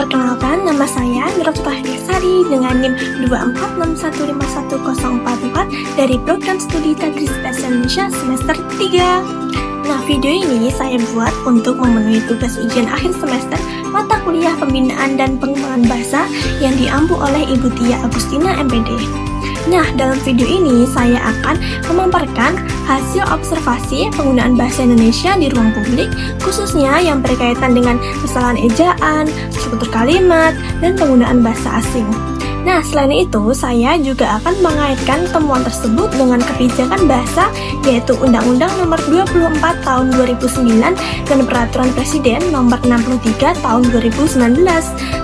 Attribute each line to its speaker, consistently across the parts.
Speaker 1: Perkenalkan, nama saya Nurul Sari dengan NIM 246151044 dari Program Studi Tadris Bahasa Indonesia semester 3. Nah, video ini saya buat untuk memenuhi tugas ujian akhir semester mata kuliah pembinaan dan pengembangan bahasa yang diampu oleh Ibu Tia Agustina MPD. Nah, dalam video ini saya akan memaparkan hasil observasi penggunaan bahasa Indonesia di ruang publik, khususnya yang berkaitan dengan kesalahan ejaan, struktur kalimat, dan penggunaan bahasa asing. Nah, selain itu, saya juga akan mengaitkan temuan tersebut dengan kebijakan bahasa, yaitu Undang-Undang Nomor 24 Tahun 2009 dan Peraturan Presiden Nomor 63 Tahun 2019,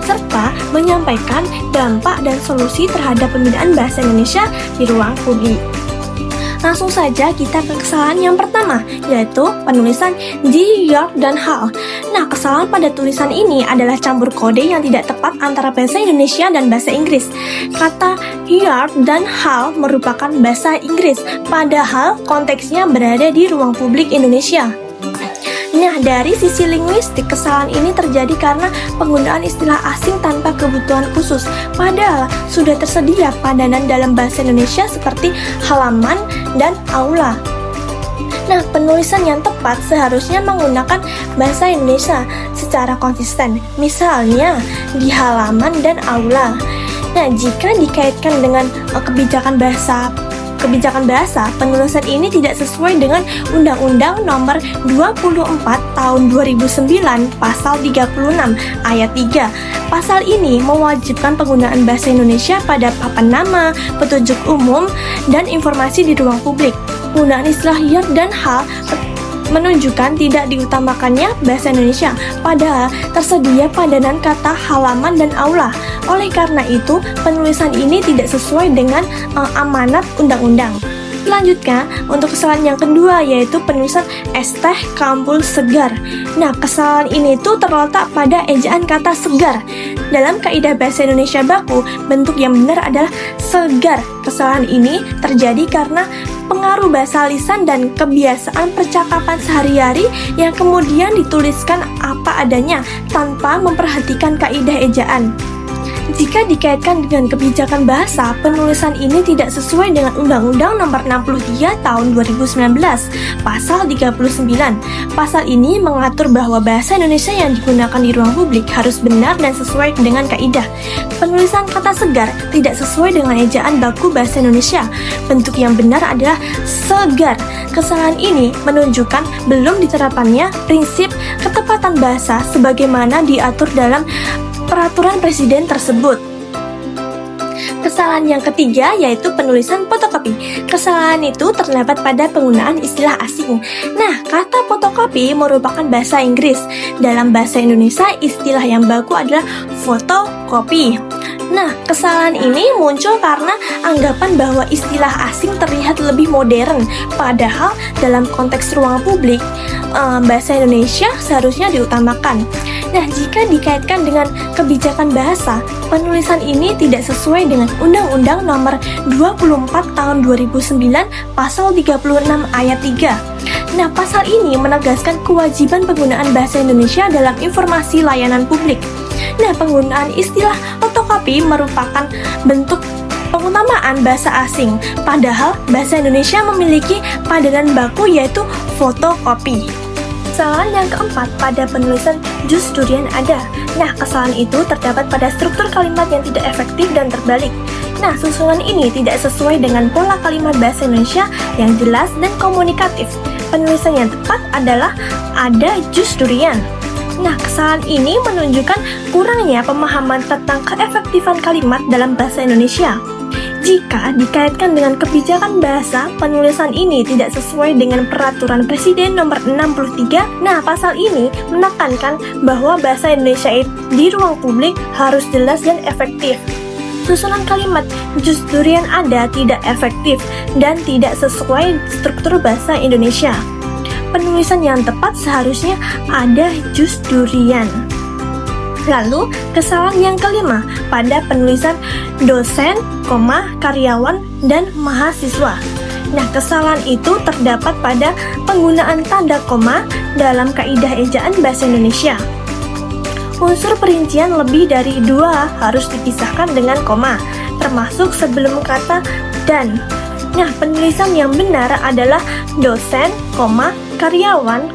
Speaker 1: serta menyampaikan dampak dan solusi terhadap pembinaan bahasa Indonesia di ruang publik. Langsung saja kita ke kesalahan yang pertama, yaitu penulisan G, York, dan Hall. Nah, kesalahan pada tulisan ini adalah campur kode yang tidak tepat antara bahasa Indonesia dan bahasa Inggris. Kata York dan Hall merupakan bahasa Inggris, padahal konteksnya berada di ruang publik Indonesia. Nah, dari sisi linguistik, kesalahan ini terjadi karena penggunaan istilah asing tanpa kebutuhan khusus, padahal sudah tersedia padanan dalam bahasa Indonesia seperti halaman dan aula. Nah, penulisan yang tepat seharusnya menggunakan bahasa Indonesia secara konsisten, misalnya di halaman dan aula. Nah, jika dikaitkan dengan kebijakan bahasa, penulisan ini tidak sesuai dengan Undang-Undang Nomor 24 Tahun 2009 Pasal 36 Ayat 3. Pasal ini mewajibkan penggunaan bahasa Indonesia pada papan nama, petunjuk umum, dan informasi di ruang publik. Penggunaan istilah York dan Hall menunjukkan tidak diutamakannya bahasa Indonesia, padahal tersedia padanan kata halaman dan aula. Oleh karena itu, penulisan ini tidak sesuai dengan amanat undang-undang. Selanjutnya, untuk kesalahan yang kedua, yaitu penulisan es teh kambul segar. Nah, kesalahan ini tuh terletak pada ejaan kata segar. Dalam kaidah bahasa Indonesia baku, bentuk yang benar adalah segar. Kesalahan ini terjadi karena pengaruh bahasa lisan dan kebiasaan percakapan sehari-hari yang kemudian dituliskan apa adanya tanpa memperhatikan kaidah ejaan. Jika dikaitkan dengan kebijakan bahasa, penulisan ini tidak sesuai dengan Undang-Undang Nomor 63 Tahun 2019 Pasal 39. Pasal ini mengatur bahwa bahasa Indonesia yang digunakan di ruang publik harus benar dan sesuai dengan kaidah. Penulisan kata segar tidak sesuai dengan ejaan baku bahasa Indonesia. Bentuk yang benar adalah segar. Kesalahan ini menunjukkan belum diterapkannya prinsip ketepatan bahasa sebagaimana diatur dalam Peraturan Presiden tersebut. Kesalahan yang ketiga yaitu penulisan fotokopi. Kesalahan itu terdapat pada penggunaan istilah asing. Nah, kata fotokopi merupakan bahasa Inggris. Dalam bahasa Indonesia, istilah yang baku adalah fotokopi. Nah, kesalahan ini muncul karena anggapan bahwa istilah asing terlihat lebih modern, padahal dalam konteks ruang publik, bahasa Indonesia seharusnya diutamakan. Nah, jika dikaitkan dengan kebijakan bahasa, penulisan ini tidak sesuai dengan Undang-Undang Nomor 24 Tahun 2009 Pasal 36 Ayat 3. Nah, pasal ini menegaskan kewajiban penggunaan bahasa Indonesia dalam informasi layanan publik. Nah, penggunaan istilah fotokopi merupakan bentuk pengutamaan bahasa asing, padahal bahasa Indonesia memiliki padanan baku yaitu fotokopi. Kesalahan yang keempat pada penulisan jus durian ada. Nah, kesalahan itu terdapat pada struktur kalimat yang tidak efektif dan terbalik. Nah, susunan ini tidak sesuai dengan pola kalimat bahasa Indonesia yang jelas dan komunikatif. Penulisan yang tepat adalah ada jus durian. Nah, kesalahan ini menunjukkan kurangnya pemahaman tentang keefektifan kalimat dalam bahasa Indonesia. Jika dikaitkan dengan kebijakan bahasa, penulisan ini tidak sesuai dengan Peraturan Presiden Nomor 63. Nah, pasal ini menekankan bahwa bahasa Indonesia di ruang publik harus jelas dan efektif. Susunan kalimat jus durian ada tidak efektif dan tidak sesuai struktur bahasa Indonesia. Penulisan yang tepat seharusnya ada jus durian. Lalu, kesalahan yang kelima pada penulisan dosen, karyawan, dan mahasiswa. Nah, kesalahan itu terdapat pada penggunaan tanda koma dalam kaidah ejaan bahasa Indonesia. Unsur perincian lebih dari 2 harus dipisahkan dengan koma, termasuk sebelum kata dan. Nah, penulisan yang benar adalah dosen, karyawan,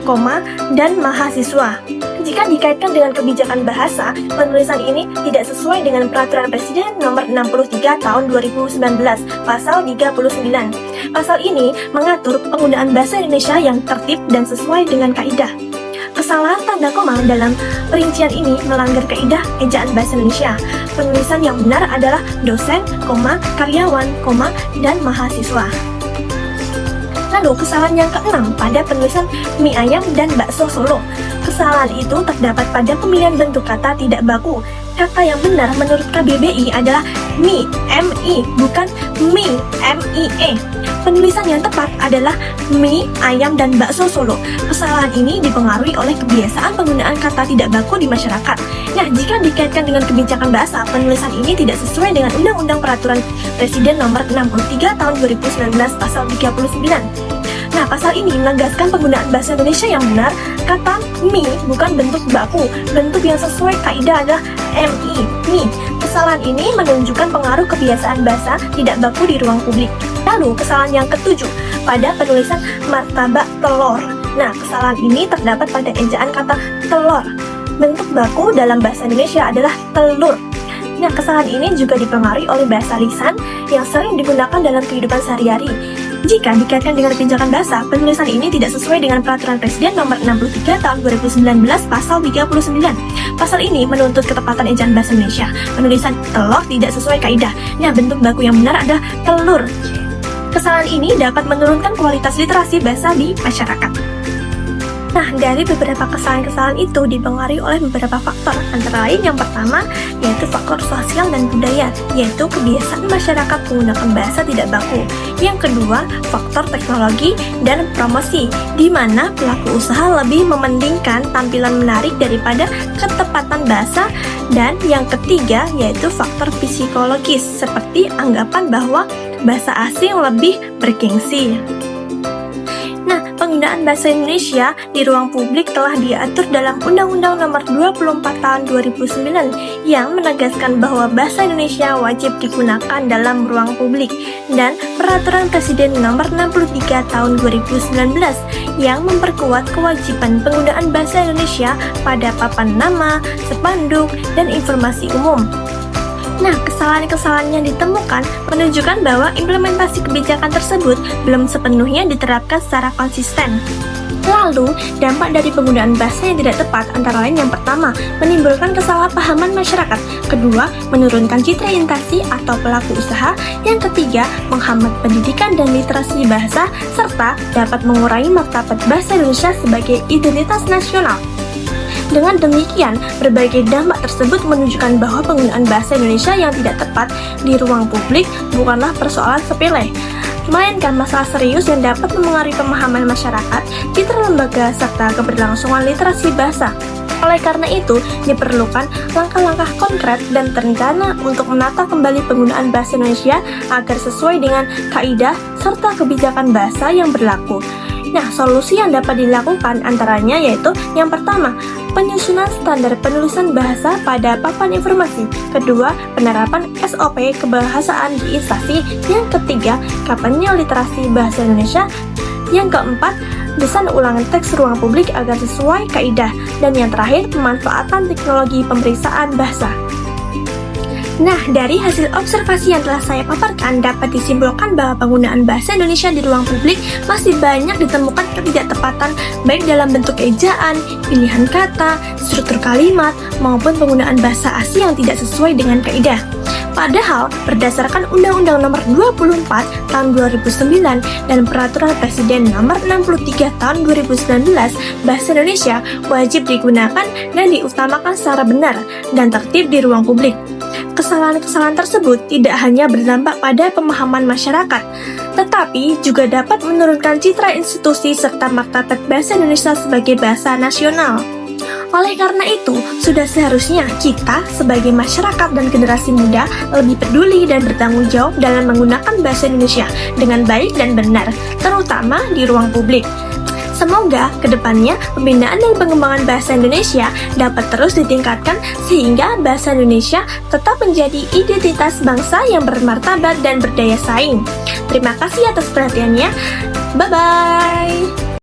Speaker 1: dan mahasiswa. Jika dikaitkan dengan kebijakan bahasa, penulisan ini tidak sesuai dengan Peraturan Presiden Nomor 63 Tahun 2019, Pasal 39. Pasal ini mengatur penggunaan bahasa Indonesia yang tertib dan sesuai dengan kaidah. Kesalahan tanda koma dalam perincian ini melanggar kaidah ejaan bahasa Indonesia. Penulisan yang benar adalah dosen, karyawan, dan mahasiswa. Lalu kesalahan yang keenam pada penulisan mie ayam dan bakso Solo. Kesalahan itu terdapat pada pemilihan bentuk kata tidak baku. Kata yang benar menurut KBBI adalah mie, M-I, bukan mie, M-I-E. Penulisan yang tepat adalah mie, ayam, dan bakso Solo. Kesalahan ini dipengaruhi oleh kebiasaan penggunaan kata tidak baku di masyarakat. Nah, jika dikaitkan dengan kebijakan bahasa, penulisan ini tidak sesuai dengan Undang-Undang Peraturan Presiden Nomor 63 Tahun 2019 Pasal 39. Nah, pasal ini menegaskan penggunaan bahasa Indonesia yang benar. Kata mie bukan bentuk baku. Bentuk yang sesuai kaidah adalah MI, mie. Kesalahan ini menunjukkan pengaruh kebiasaan bahasa tidak baku di ruang publik. Lalu, kesalahan yang ketujuh pada penulisan martabak telur. Nah, kesalahan ini terdapat pada ejaan kata telur. Bentuk baku dalam bahasa Indonesia adalah telur. Nah, kesalahan ini juga dipengaruhi oleh bahasa lisan yang sering digunakan dalam kehidupan sehari-hari. Jika dikaitkan dengan kebijakan bahasa, penulisan ini tidak sesuai dengan Peraturan Presiden Nomor 63 Tahun 2019 Pasal 39. Pasal ini menuntut ketepatan ejaan bahasa Indonesia. Penulisan telur tidak sesuai kaidah. Nah, bentuk baku yang benar adalah telur. Kesalahan ini dapat menurunkan kualitas literasi bahasa di masyarakat. Nah, dari beberapa kesalahan-kesalahan itu dipengaruhi oleh beberapa faktor, antara lain yang pertama yaitu faktor sosial dan budaya, yaitu kebiasaan masyarakat menggunakan bahasa tidak baku. Yang kedua, faktor teknologi dan promosi, di mana pelaku usaha lebih mementingkan tampilan menarik daripada ketepatan bahasa. Dan yang ketiga yaitu faktor psikologis, seperti anggapan bahwa bahasa asing lebih bergengsi. Nah, penggunaan bahasa Indonesia di ruang publik telah diatur dalam Undang-Undang Nomor 24 Tahun 2009 yang menegaskan bahwa bahasa Indonesia wajib digunakan dalam ruang publik, dan Peraturan Presiden Nomor 63 Tahun 2019 yang memperkuat kewajiban penggunaan bahasa Indonesia pada papan nama, spanduk, dan informasi umum. Nah, kesalahan-kesalahan yang ditemukan menunjukkan bahwa implementasi kebijakan tersebut belum sepenuhnya diterapkan secara konsisten. Lalu, dampak dari penggunaan bahasa yang tidak tepat antara lain yang pertama, menimbulkan kesalahpahaman masyarakat. Kedua, menurunkan citra orientasi atau pelaku usaha. Yang ketiga, menghambat pendidikan dan literasi bahasa, serta dapat mengurangi martabat bahasa Indonesia sebagai identitas nasional. Dengan demikian, berbagai dampak tersebut menunjukkan bahwa penggunaan bahasa Indonesia yang tidak tepat di ruang publik bukanlah persoalan sepele, melainkan masalah serius yang dapat mempengaruhi pemahaman masyarakat, citra lembaga, serta keberlangsungan literasi bahasa. Oleh karena itu, diperlukan langkah-langkah konkret dan terencana untuk menata kembali penggunaan bahasa Indonesia agar sesuai dengan kaidah serta kebijakan bahasa yang berlaku. Nah, solusi yang dapat dilakukan antaranya yaitu yang pertama, penyusunan standar penulisan bahasa pada papan informasi. Kedua, penerapan SOP kebahasaan di instansi. Yang ketiga, kampanye literasi bahasa Indonesia. Yang keempat, desain ulangan teks ruang publik agar sesuai kaidah. Dan yang terakhir, pemanfaatan teknologi pemeriksaan bahasa. Nah, dari hasil observasi yang telah saya paparkan, dapat disimpulkan bahwa penggunaan bahasa Indonesia di ruang publik masih banyak ditemukan ketidaktepatan, baik dalam bentuk ejaan, pilihan kata, struktur kalimat, maupun penggunaan bahasa asing yang tidak sesuai dengan kaidah. Padahal, berdasarkan Undang-Undang Nomor 24 Tahun 2009 dan Peraturan Presiden Nomor 63 Tahun 2019, bahasa Indonesia wajib digunakan dan diutamakan secara benar dan tertib di ruang publik. Kesalahan-kesalahan tersebut tidak hanya berdampak pada pemahaman masyarakat, tetapi juga dapat menurunkan citra institusi serta martabat bahasa Indonesia sebagai bahasa nasional. Oleh karena itu, sudah seharusnya kita sebagai masyarakat dan generasi muda lebih peduli dan bertanggung jawab dalam menggunakan bahasa Indonesia dengan baik dan benar, terutama di ruang publik. Semoga kedepannya pembinaan dan pengembangan bahasa Indonesia dapat terus ditingkatkan sehingga bahasa Indonesia tetap menjadi identitas bangsa yang bermartabat dan berdaya saing. Terima kasih atas perhatiannya. Bye-bye.